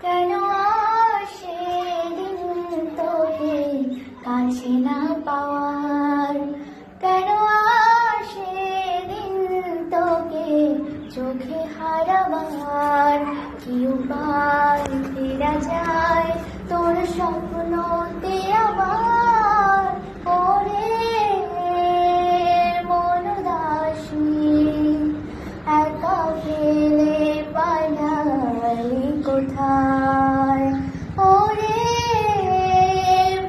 কেন আসে দিন তোকে কাছে না পাওয়ার, কেন আসে দিন তোকে চোখে হারাবার। কি উপায় ফেরা যায় তোর স্বপ্নতে আবার, ওরে মন দাসী একা ফেলে পালালি কোথায়, ওরে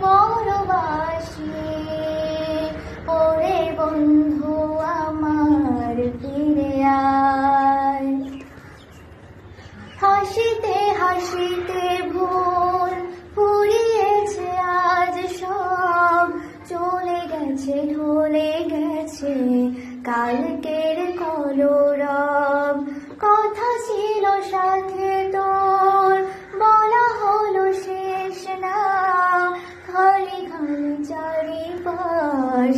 পরবাসী, ওরে বন্ধু আমার ফিরে আয়। হাসিতে হাসিতে ভোর ফুরিয়েছে আজ সব, চলে গেছে ঢলে গেছে কালকের কলরব। কথা ছিল সাথে তোর বলা হলো শেষ না, খালি খালি চারিপাশ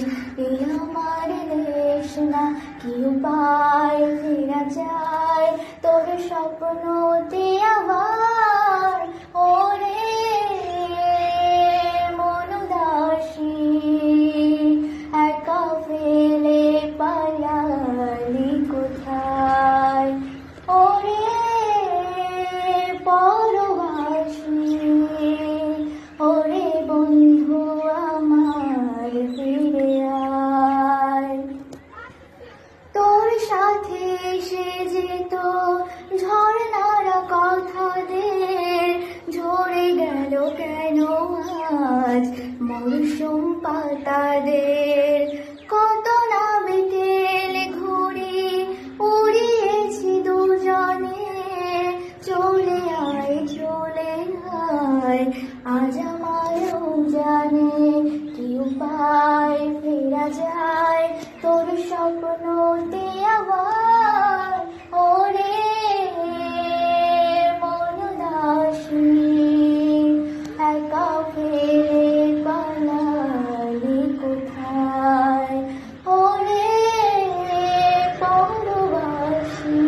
এ আমার দেশ না। কি উপায় ফেরা যায় তোর স্বপ্নতে আবার, ওরে মন দাসী একা ফেলে পালালি কোথায়, ওরে পরবাসী, ওরে বন্ধু আমার ফিরে আয়। তোর সাথে এসে যেত ঝর্ণারা কথাদের, ঝরে গেল কেন আজ মৌসুম পাতাদের। কত না বিকেল ঘুরি উড়িয়েছি দুজনে, চলে আয় আজ আমারও জানে। কি উপায় ফেরা যায় তোর স্বপ্নতে আবার, ওরে মন দাসী একা ফেলে পালালি কোথায়, ওরে পরবাসী,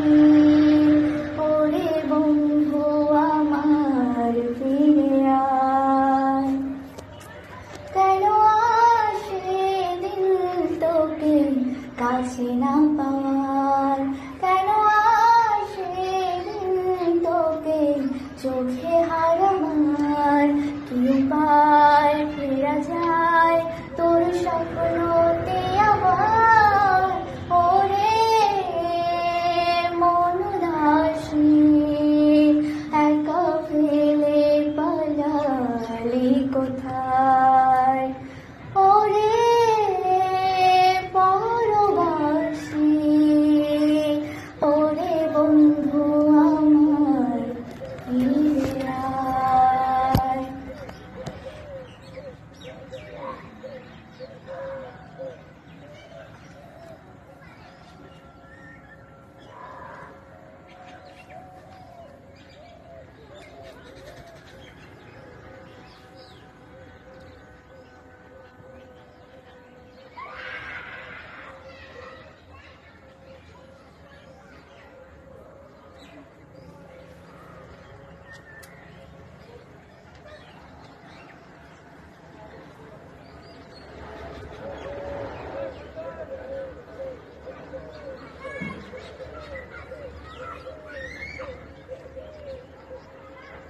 ওরে বন্ধু আমার ফিরে আয়। কেন আসে দিন তোকে কাছে না পাওয়ার, কেন আসে দিন তোকে চোখে হারাবার। কি উপায়